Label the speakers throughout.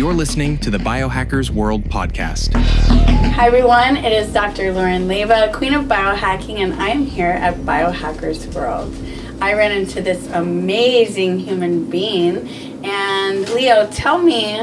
Speaker 1: You're listening to the Biohackers World Podcast.
Speaker 2: Hi everyone, it is Dr. Lauren Leiva, Queen of Biohacking, and I am here at Biohackers World. I ran into this amazing human being, and Leo, tell me,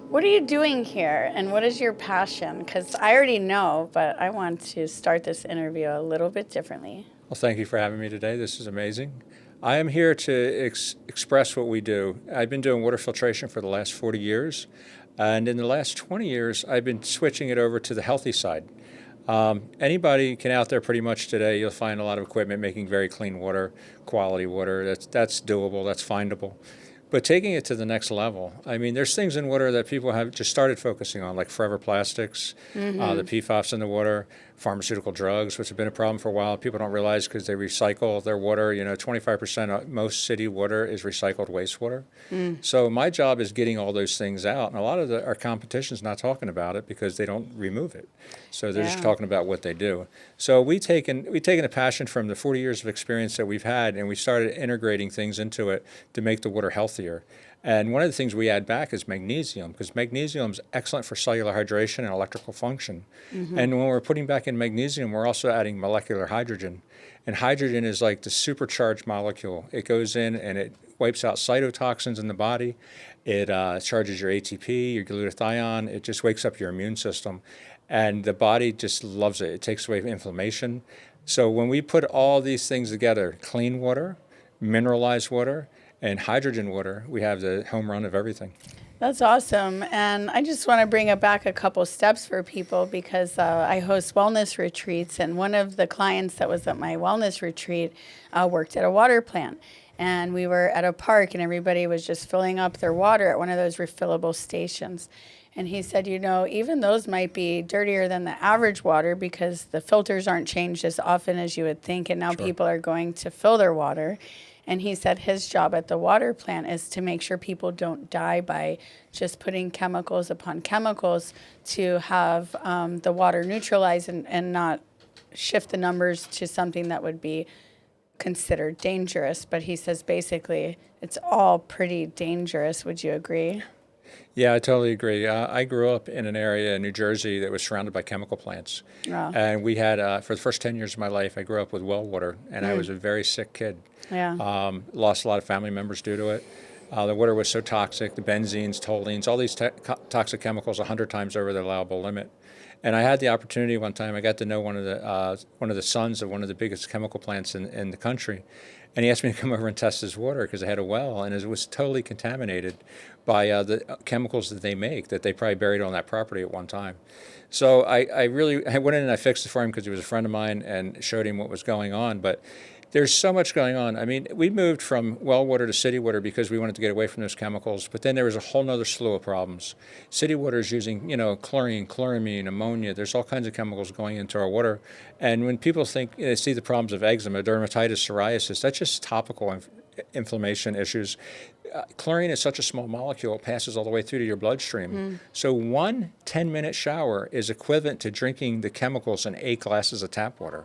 Speaker 2: what are you doing here, and what is your passion? Because I already know, but I want to start this interview a little bit differently.
Speaker 3: Well, thank you for having me today. This is amazing. I am here to express what we do. I've been doing water filtration for the last 40 years, and in the last 20 years, I've been switching it over to the healthy side. Anybody can out there pretty much today, you'll find a lot of equipment making very clean water, quality water. That's doable, that's findable. But taking it to the next level, I mean, there's things in water that people have just started focusing on, like forever plastics, the PFAS in the water, pharmaceutical drugs, which have been a problem for a while. People don't realize because they recycle their water. 25% of most city water is recycled wastewater. So my job is getting all those things out. And a lot of our competition's not talking about it because they don't remove it. So they're just talking about what they do. So we've taken a passion from the 40 years of experience that we've had, and we started integrating things into it to make the water healthier. And one of the things we add back is magnesium, because magnesium is excellent for cellular hydration and electrical function. And when we're putting back in magnesium, we're also adding molecular hydrogen. And hydrogen is like the supercharged molecule. It goes in and it wipes out cytotoxins in the body. It charges your ATP, your glutathione. It just wakes up your immune system. And the body just loves it. It takes away inflammation. So when we put all these things together, clean water, mineralized water, and hydrogen water, we have the home run of everything.
Speaker 2: That's awesome. And I just want to bring it back a couple steps for people because I host wellness retreats. And one of the clients that was at my wellness retreat worked at a water plant. And we were at a park and everybody was just filling up their water at one of those refillable stations. And he said, even those might be dirtier than the average water because the filters aren't changed as often as you would think. And now people are going to fill their water. And he said his job at the water plant is to make sure people don't die by just putting chemicals upon chemicals to have the water neutralized and not shift the numbers to something that would be considered dangerous. But he says basically it's all pretty dangerous. Would you agree?
Speaker 3: Yeah, I totally agree. I grew up in an area in New Jersey that was surrounded by chemical plants. And we had, for the first 10 years of my life, I grew up with well water, and I was a very sick kid. Lost a lot of family members due to it. The water was so toxic, the benzenes, toluenes, all these toxic chemicals 100 times over the allowable limit. And I had the opportunity one time, I got to know one of the sons of one of the biggest chemical plants in the country. And he asked me to come over and test his water because I had a well, and it was totally contaminated by the chemicals that they make that they probably buried on that property at one time. So I went in and I fixed it for him because he was a friend of mine and showed him what was going on. But there's so much going on. I mean, we moved from well water to city water because we wanted to get away from those chemicals, but then there was a whole nother slew of problems. City water is using, chlorine, chloramine, ammonia. There's all kinds of chemicals going into our water. And when people think they see the problems of eczema, dermatitis, psoriasis, that's just topical inflammation issues. Chlorine is such a small molecule, it passes all the way through to your bloodstream. So one 10-minute shower is equivalent to drinking the chemicals in 8 glasses of tap water.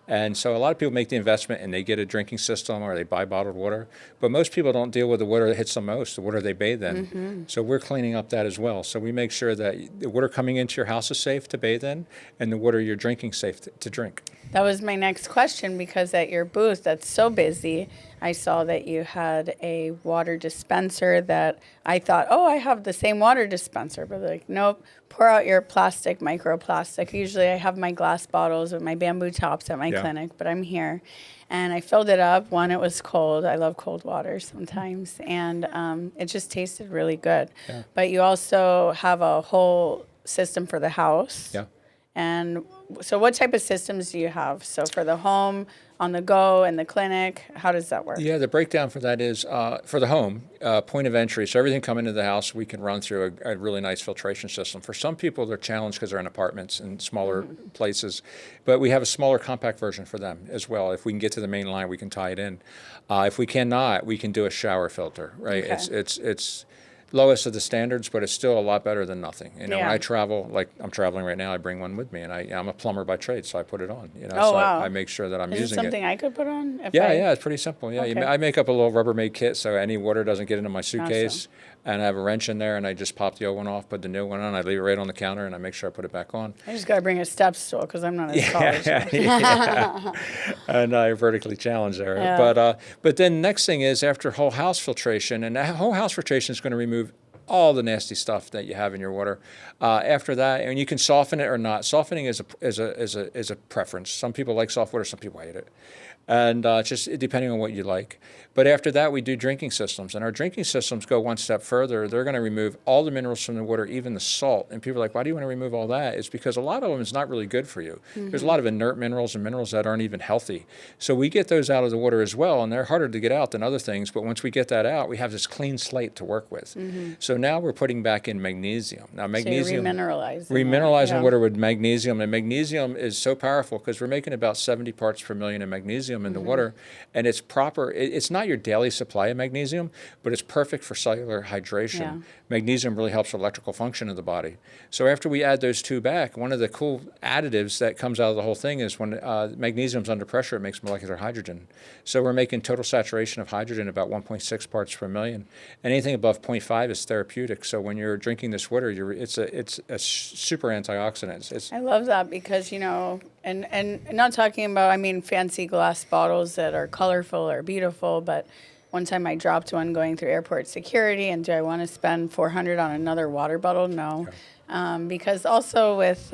Speaker 3: And so a lot of people make the investment and they get a drinking system or they buy bottled water. But most people don't deal with the water that hits them most, the water they bathe in. So we're cleaning up that as well. So we make sure that the water coming into your house is safe to bathe in and the water you're drinking safe to drink.
Speaker 2: That was my next question because at your booth that's so busy, I saw that you had a water dispenser that I thought, I have the same water dispenser. But like, nope, pour out your plastic, microplastic. Usually I have my glass bottles with my bamboo tops at my clinic, but I'm here. And I filled it up. One, it was cold. I love cold water sometimes. And it just tasted really good. But you also have a whole system for the house. And so what type of systems do you have? So for the home, on the go, and the clinic, how does that work?
Speaker 3: Yeah, the breakdown for that is for the home, point of entry. So everything coming into the house, we can run through a really nice filtration system. For some people, they're challenged because they're in apartments and smaller places. But we have a smaller compact version for them as well. If we can get to the main line, we can tie it in. If we cannot, we can do a shower filter, right?
Speaker 2: Okay.
Speaker 3: lowest of the standards, but it's still a lot better than nothing. You know,
Speaker 2: Yeah.
Speaker 3: when I travel, like I'm traveling right now, I bring one with me, and I'm a plumber by trade, so I put it on. You know,
Speaker 2: Oh,
Speaker 3: so
Speaker 2: wow.
Speaker 3: I make sure that I'm
Speaker 2: Is it
Speaker 3: using it.
Speaker 2: something I could put on?
Speaker 3: Yeah, it's pretty simple. Yeah,
Speaker 2: Okay.
Speaker 3: I make up a little Rubbermaid kit so any water doesn't get into my suitcase.
Speaker 2: Awesome.
Speaker 3: And I have a wrench in there, and I just pop the old one off, put the new one on. I leave it right on the counter, and I make sure I put it back on.
Speaker 2: I just got to bring a step stool because I'm not as tall as you.
Speaker 3: Yeah. And I vertically challenged there.
Speaker 2: Yeah.
Speaker 3: But then next thing is after whole house filtration, and that whole house filtration is going to remove all the nasty stuff that you have in your water. After that, and you can soften it or not. Softening is a preference. Some people like soft water, some people hate it. And just depending on what you like. But after that, we do drinking systems. And our drinking systems go one step further. They're going to remove all the minerals from the water, even the salt. And people are like, why do you want to remove all that? It's because a lot of them is not really good for you. Mm-hmm. There's a lot of inert minerals and minerals that aren't even healthy. So we get those out of the water as well. And they're harder to get out than other things. But once we get that out, we have this clean slate to work with. Mm-hmm. So now we're putting back in magnesium. Now, magnesium.
Speaker 2: So you're
Speaker 3: remineralizing water with magnesium. And magnesium is so powerful because we're making about 70 parts per million of magnesium in the water. And it's proper. It's not your daily supply of magnesium, but it's perfect for cellular hydration. Yeah. Magnesium really helps electrical function of the body. So after we add those two back, one of the cool additives that comes out of the whole thing is when magnesium's under pressure, it makes molecular hydrogen. So we're making total saturation of hydrogen about 1.6 parts per million. Anything above 0.5 is therapeutic. So when you're drinking this water, it's a super antioxidant.
Speaker 2: I love that because, you know, and not talking about, I mean, fancy glass bottles that are colorful or beautiful, but one time I dropped one going through airport security, and do I want to spend $400 on another water bottle? No. Okay. Because also with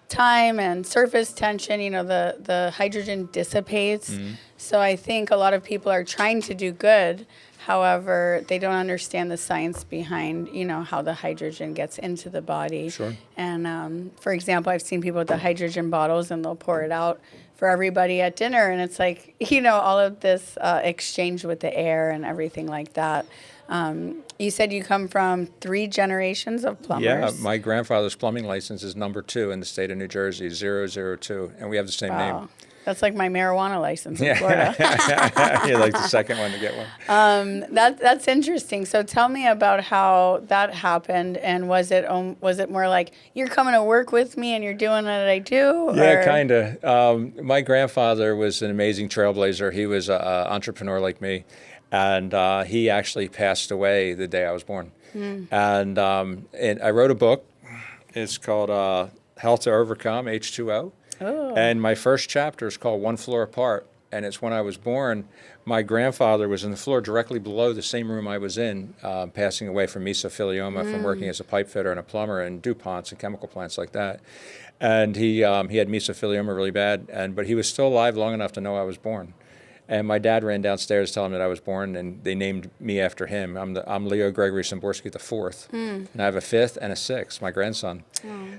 Speaker 2: time and surface tension, you know, the hydrogen dissipates. Mm-hmm. So I think a lot of people are trying to do good. However, they don't understand the science behind, you know, how the hydrogen gets into the body.
Speaker 3: Sure.
Speaker 2: And for example, I've seen people with the hydrogen bottles, and they'll pour it out for everybody at dinner, and it's like, you know, all of this exchange with the air and everything like that. You said you come from 3 generations of plumbers.
Speaker 3: Yeah, my grandfather's plumbing license is number 2 in the state of New Jersey, 002, and we have the same name.
Speaker 2: That's like my marijuana license in Florida.
Speaker 3: You're like the second one to get one.
Speaker 2: That's interesting. So tell me about how that happened, and was it more like you're coming to work with me and you're doing what I do?
Speaker 3: Yeah, kind of. My grandfather was an amazing trailblazer. He was an entrepreneur like me, and he actually passed away the day I was born. And I wrote a book. It's called Health to Overcome, H2O. Oh. And my first chapter is called One Floor Apart, and it's when I was born. My grandfather was in the floor directly below the same room I was in, passing away from mesothelioma from working as a pipe fitter and a plumber in DuPonts and chemical plants like that. And he had mesothelioma really bad, but he was still alive long enough to know I was born. And my dad ran downstairs telling me that I was born, and they named me after him. I'm Leo Gregory Szymborski the 4th, and I have a 5th and a 6th, my grandson.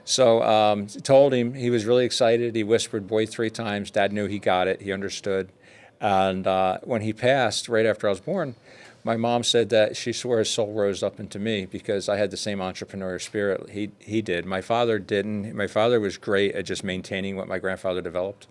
Speaker 3: So told him, he was really excited. He whispered boy 3 times. Dad knew he got it. He understood. And when he passed, right after I was born, my mom said that she swore his soul rose up into me because I had the same entrepreneurial spirit he did. My father didn't. My father was great at just maintaining what my grandfather developed,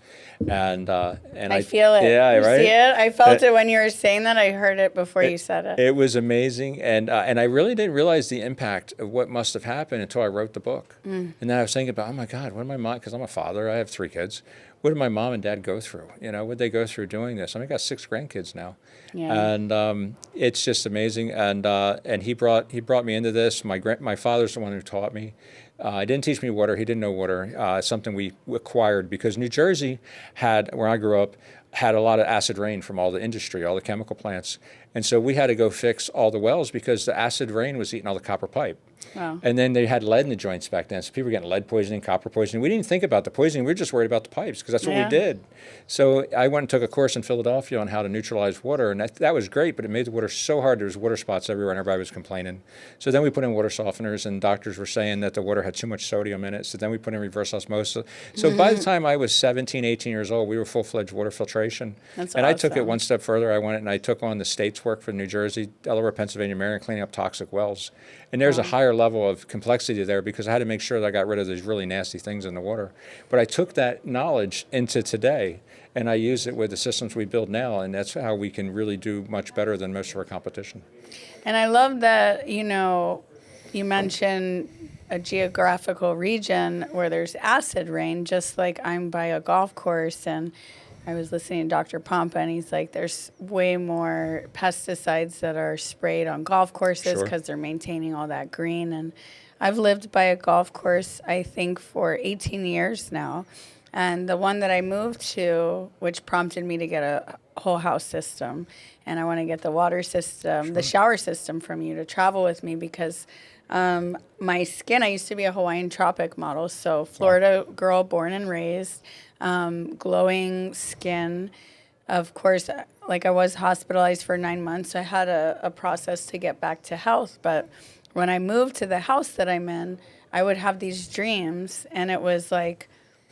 Speaker 3: and I
Speaker 2: feel it.
Speaker 3: Yeah,
Speaker 2: you
Speaker 3: right.
Speaker 2: See it? I felt it when you were saying that. I heard it before you said it.
Speaker 3: It was amazing, and I really didn't realize the impact of what must have happened until I wrote the book. And then I was thinking about, oh my God, what am I? Because I'm a father. I have 3 kids. What did my mom and dad go through? You know, what did they go through doing this? I mean, I got 6 grandkids now, and it's just amazing. And he brought me into this. My father's the one who taught me. He didn't teach me water. He didn't know water. It's something we acquired because New Jersey where I grew up, had a lot of acid rain from all the industry, all the chemical plants. And so we had to go fix all the wells because the acid rain was eating all the copper pipe. Wow. And then they had lead in the joints back then. So people were getting lead poisoning, copper poisoning. We didn't think about the poisoning. We were just worried about the pipes because that's what we did. So I went and took a course in Philadelphia on how to neutralize water. And that was great, but it made the water so hard. There was water spots everywhere and everybody was complaining. So then we put in water softeners, and doctors were saying that the water had too much sodium in it. So then we put in reverse osmosis. So by the time I was 17, 18 years old, we were full-fledged water filtration filtration.
Speaker 2: That's
Speaker 3: and
Speaker 2: awesome.
Speaker 3: I took it one step further. I went and I took on the state's work for New Jersey, Delaware, Pennsylvania, Maryland, cleaning up toxic wells. And there's a higher level of complexity there because I had to make sure that I got rid of these really nasty things in the water. But I took that knowledge into today, and I use it with the systems we build now, and that's how we can really do much better than most of our competition.
Speaker 2: And I love that, you mentioned a geographical region where there's acid rain, just like I'm by a golf course, and I was listening to Dr. Pompa, and he's like, there's way more pesticides that are sprayed on golf courses because they're maintaining all that green. And I've lived by a golf course, I think, for 18 years now. And the one that I moved to, which prompted me to get a whole house system, and I want to get the water system, the shower system from you to travel with me because my skin, I used to be a Hawaiian tropic model, so Florida girl born and raised, glowing skin. Of course, like I was hospitalized for 9 months, so I had a process to get back to health. But when I moved to the house that I'm in, I would have these dreams, and it was like,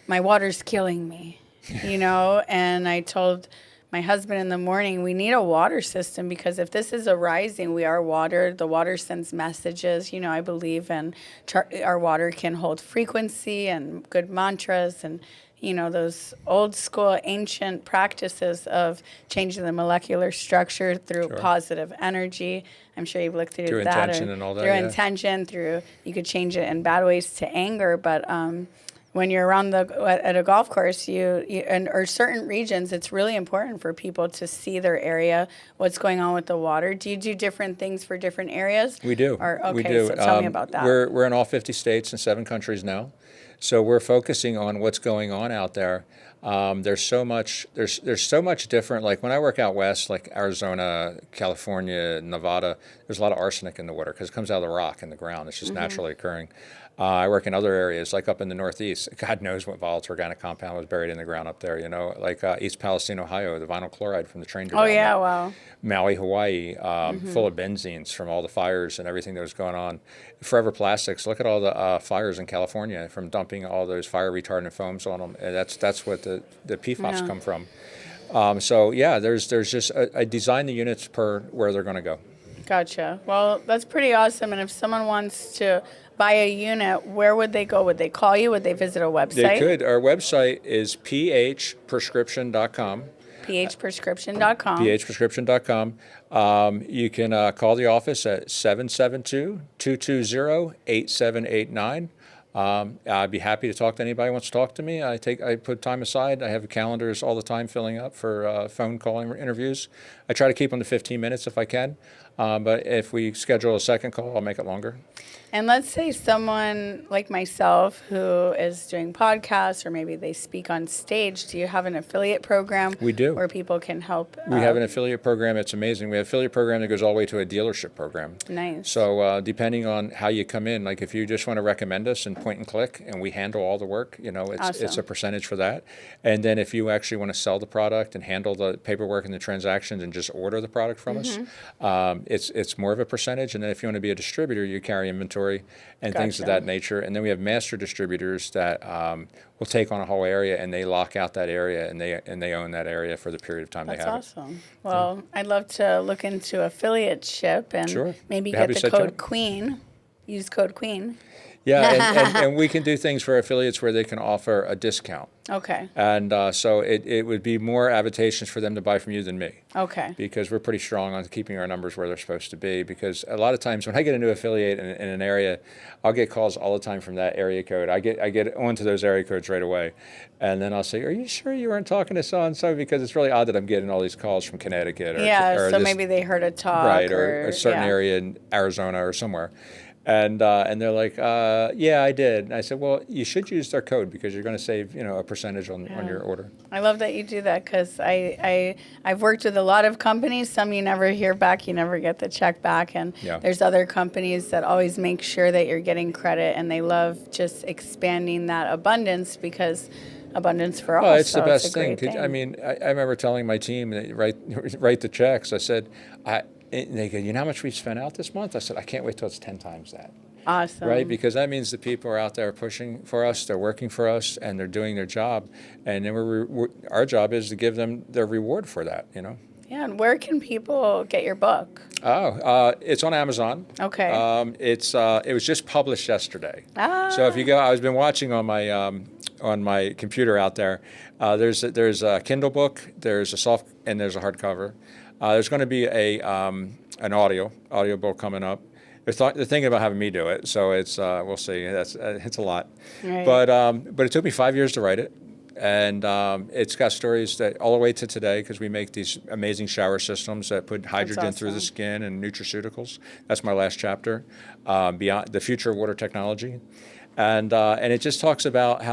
Speaker 2: my water's killing me, and I told my husband in the morning, we need a water system because if this is arising, we are water. The water sends messages. I believe in our water can hold frequency and good mantras and, those old school ancient practices of changing the molecular structure through positive energy. I'm sure you've looked through that. Through intention and all that. Through intention, you could change it in bad ways to anger, but when you're around at a golf course, or certain regions, it's really important for people to see their area, what's going on with the water. Do you do different things for different areas?
Speaker 3: We do. We do.
Speaker 2: So tell me about that.
Speaker 3: We're in all 50 states and 7 countries now, so we're focusing on what's going on out there. There's so much different. Like when I work out west, like Arizona, California, Nevada, there's a lot of arsenic in the water because it comes out of the rock in the ground. It's just naturally occurring. I work in other areas, like up in the Northeast. God knows what volatile organic compound was buried in the ground up there, like East Palestine, Ohio, the vinyl chloride from the train derailment.
Speaker 2: Oh, yeah, wow.
Speaker 3: Maui, Hawaii, full of benzenes from all the fires and everything that was going on. Forever Plastics, look at all the fires in California from dumping all those fire retardant foams on them. And that's what the PFAS come from. There's just I design the units per where they're going to go.
Speaker 2: Gotcha. Well, that's pretty awesome. And if someone wants to buy a unit, where would they go? Would they call you? Would they visit a website?
Speaker 3: They could. Our website is phprescription.com.
Speaker 2: phprescription.com.
Speaker 3: phprescription.com. You can call the office at 772-220-8789. I'd be happy to talk to anybody who wants to talk to me. I put time aside. I have calendars all the time filling up for phone calling interviews. I try to keep them to 15 minutes if I can. But if we schedule a second call, I'll make it longer.
Speaker 2: And let's say someone like myself who is doing podcasts or maybe they speak on stage, do you have an affiliate program?
Speaker 3: We do.
Speaker 2: Where people can help?
Speaker 3: We have an affiliate program. It's amazing. We have an affiliate program that goes all the way to a dealership program.
Speaker 2: Nice.
Speaker 3: So depending on how you come in, like if you just want to recommend us and point and click and we handle all the work, it's a percentage for that. And then if you actually want to sell the product and handle the paperwork and the transactions and just order the product from us, it's more of a percentage. And then if you want to be a distributor, you carry inventory and things of that nature. And then we have master distributors that will take on a whole area and they lock out that area and they own that area for the period of time they have.
Speaker 2: That's awesome. Well, I'd love to look into affiliateship and maybe get the code QUEEN. Use code QUEEN.
Speaker 3: Yeah, and we can do things for affiliates where they can offer a discount.
Speaker 2: Okay.
Speaker 3: And so it would be more advantageous for them to buy from you than me.
Speaker 2: Okay.
Speaker 3: Because we're pretty strong on keeping our numbers where they're supposed to be. Because a lot of times when I get a new affiliate in an area, I'll get calls all the time from that area code. I get onto those area codes right away. And then I'll say, are you sure you weren't talking to so-and-so? Because it's really odd that I'm getting all these calls from Connecticut.
Speaker 2: So maybe they heard a talk.
Speaker 3: Right, or a certain area in Arizona or somewhere. And they're like, yeah, I did. And I said, well, you should use their code because you're going to save, a percentage on your order.
Speaker 2: I love that you do that because I've worked with a lot of companies. Some you never hear back, you never get the check back. And there's other companies that always make sure that you're getting credit, and they love just expanding that abundance because abundance for all.
Speaker 3: Oh, it's the best thing. I remember telling my team, write the checks. I said, and they go, you know how much we spent out this month? I said, I can't wait till it's 10 times that.
Speaker 2: Awesome.
Speaker 3: Right? Because that means the people are out there pushing for us, they're working for us, and they're doing their job. And then our job is to give them their reward for that,
Speaker 2: Yeah, and where can people get your book?
Speaker 3: It's on Amazon.
Speaker 2: Okay.
Speaker 3: It was just published yesterday.
Speaker 2: Ah.
Speaker 3: So if you go, I've been watching on my computer out there. There's a Kindle book, there's a soft, and there's a hardcover. There's going to be an audio book coming up. They're thinking about having me do it, so it's we'll see. It's a lot,
Speaker 2: Right.
Speaker 3: But it took me 5 years to write it. And it's got stories that all the way to today, because we make these amazing shower systems that put hydrogen through the skin and nutraceuticals. That's my last chapter, beyond the future of water technology. And it just talks about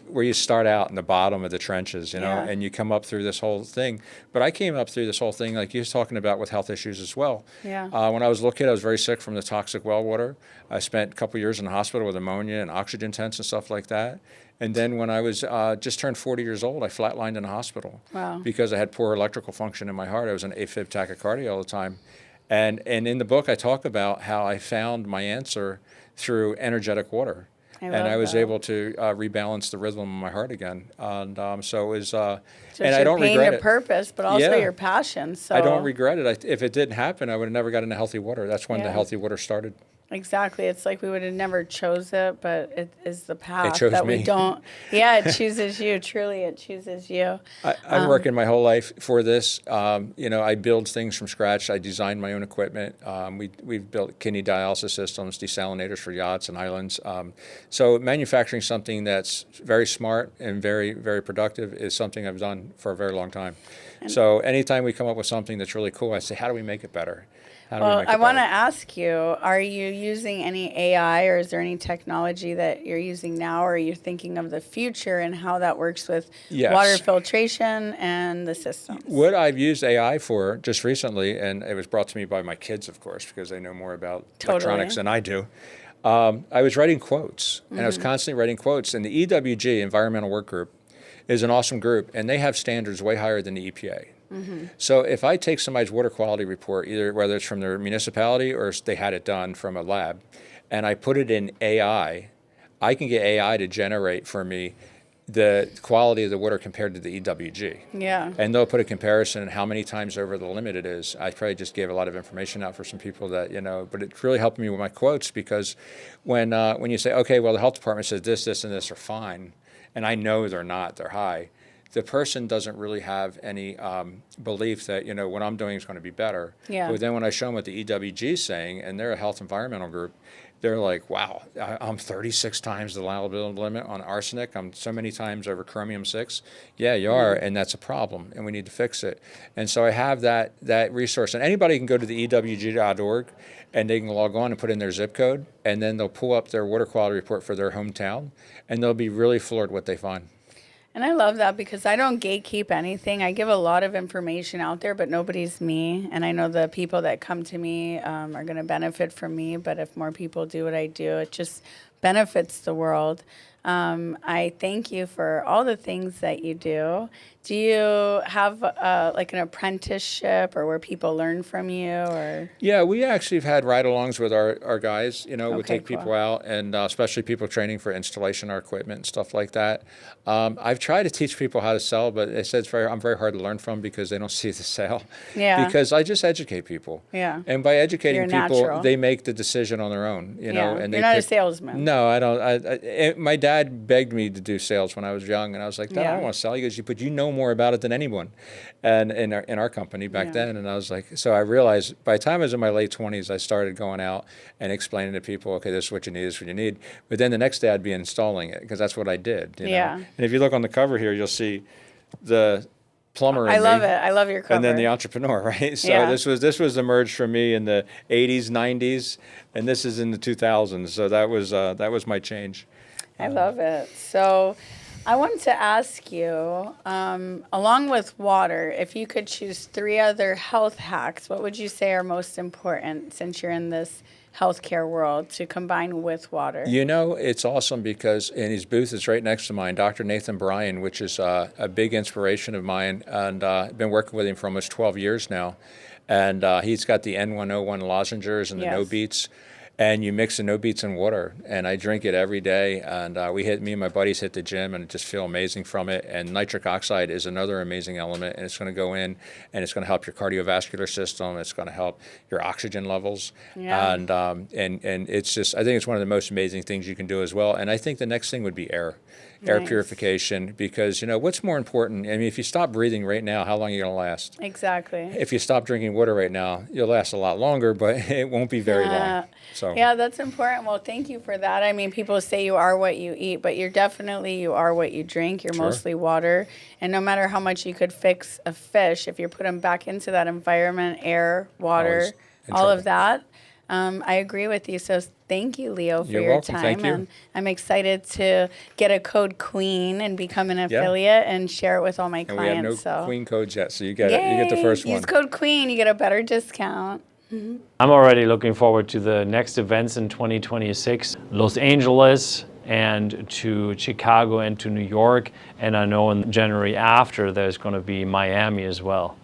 Speaker 3: where you start out in the bottom of the trenches, and you come up through this whole thing. But I came up through this whole thing, like you was talking about, with health issues as well.
Speaker 2: Yeah.
Speaker 3: When I was a little kid, I was very sick from the toxic well water. I spent a couple years in the hospital with ammonia and oxygen tents and stuff like that. And then when I was just turned 40 years old, I flatlined in the hospital.
Speaker 2: Wow.
Speaker 3: Because I had poor electrical function in my heart. I was in AFib tachycardia all the time. And in the book, I talk about how I found my answer through energetic water. I was able to rebalance the rhythm of my heart again. And so it was,
Speaker 2: So
Speaker 3: and I don't regret it.
Speaker 2: Purpose, but also your passion. So
Speaker 3: I don't regret it. If it didn't happen, I would have never gotten into healthy water. That's when the healthy water started.
Speaker 2: Exactly. It's like we would have never chose it, but it is the path
Speaker 3: that
Speaker 2: we don't. Yeah, it chooses you. Truly, it chooses you.
Speaker 3: I'm working my whole life for this. I build things from scratch. I design my own equipment. We've built kidney dialysis systems, desalinators for yachts and islands. So manufacturing something that's very smart and very, very productive is something I've done for a very long time. So anytime we come up with something that's really cool, I say, how do we make it better?
Speaker 2: Well, I want to ask you, are you using any AI, or is there any technology that you're using now, or are you thinking of the future and how that works with water filtration and the systems?
Speaker 3: What I've used AI for just recently, and it was brought to me by my kids, of course, because they know more about electronics than I do. I was writing quotes, and I was constantly writing quotes. And the EWG, Environmental Work Group, is an awesome group, and they have standards way higher than the EPA. So if I take somebody's water quality report, either whether it's from their municipality or they had it done from a lab, and I put it in AI, I can get AI to generate for me the quality of the water compared to the EWG.
Speaker 2: Yeah.
Speaker 3: And they'll put a comparison and how many times over the limit it is. I probably just gave a lot of information out for some people that, but it really helped me with my quotes, because when you say, okay, well, the health department says this, and this are fine, and I know they're not, they're high, the person doesn't really have any belief that, what I'm doing is going to be better.
Speaker 2: Yeah.
Speaker 3: But then when I show them what the EWG is saying, and they're a health environmental group, they're like, wow, I'm 36 times the liability limit on arsenic. I'm so many times over chromium-6. Yeah, you are, and that's a problem, and we need to fix it. And so I have that resource. And anybody can go to the ewg.org, and they can log on and put in their zip code, and then they'll pull up their water quality report for their hometown, and they'll be really floored what they find.
Speaker 2: And I love that, because I don't gatekeep anything. I give a lot of information out there, but nobody's me. And I know the people that come to me are going to benefit from me. But if more people do what I do, it just benefits the world. I thank you for all the things that you do. Do you have like an apprenticeship, or where people learn from you? Or
Speaker 3: Yeah, we actually have had ride-alongs with our guys. We take people out, and especially people training for installation of our equipment and stuff like that. I've tried to teach people how to sell, but they said I'm very hard to learn from, because they don't see the sale.
Speaker 2: Yeah.
Speaker 3: Because I just educate people.
Speaker 2: Yeah.
Speaker 3: And by educating
Speaker 2: You're
Speaker 3: people,
Speaker 2: natural.
Speaker 3: They make the decision on their own. And
Speaker 2: you're not a salesman.
Speaker 3: No, I don't. My dad begged me to do sales when I was young, and I was like, Dad, I don't want to sell. He goes, but you know more about it than anyone, and in our company back then. And I was like, so I realized by the time I was in my late 20s, I started going out and explaining to people, okay, this is what you need, this is what you need. But then the next day I'd be installing it, because that's what I did. You know? And if you look on the cover here, you'll see the plumber in
Speaker 2: I love
Speaker 3: me,
Speaker 2: it. I love your cover.
Speaker 3: and then the entrepreneur, right? So this was emerged from me in the 80s, 90s, and this is in the 2000s. So that was my change.
Speaker 2: I love it. So I wanted to ask you, along with water, if you could choose 3 other health hacks, what would you say are most important, since you're in this healthcare world, to combine with water?
Speaker 3: It's awesome, because in his booth is right next to mine, Dr. Nathan Bryan, which is a big inspiration of mine, and I've been working with him for almost 12 years now. And he's got the N101 lozenges and the no beats. and you mix the no beats in water, and I drink it every day. And me and my buddies hit the gym and just feel amazing from it. And nitric oxide is another amazing element, and it's going to go in and it's going to help your cardiovascular system. It's going to help your oxygen levels, and it's just, I think it's one of the most amazing things you can do as well. And I think the next thing would be air purification, because what's more important? I mean, if you stop breathing right now, how long are you going to last?
Speaker 2: Exactly.
Speaker 3: If you stop drinking water right now, you'll last a lot longer, but it won't be very long. So
Speaker 2: yeah, that's important. Well, thank you for that. I mean, people say you are what you eat, but you are what you drink. You're mostly water. And no matter how much you could fix a fish, if you put them back into that environment, air, water, all of that, I agree with you. So thank you, Leo, for your time.
Speaker 3: Thank you.
Speaker 2: And I'm excited to get a code Queen and become an affiliate and share it with all my clients.
Speaker 3: And we have no Queen codes yet, so you get it. You get the first one.
Speaker 2: Use code Queen, you get a better discount.
Speaker 4: I'm already looking forward to the next events in 2026, Los Angeles and to Chicago and to New York. And I know in January after there's going to be Miami as well.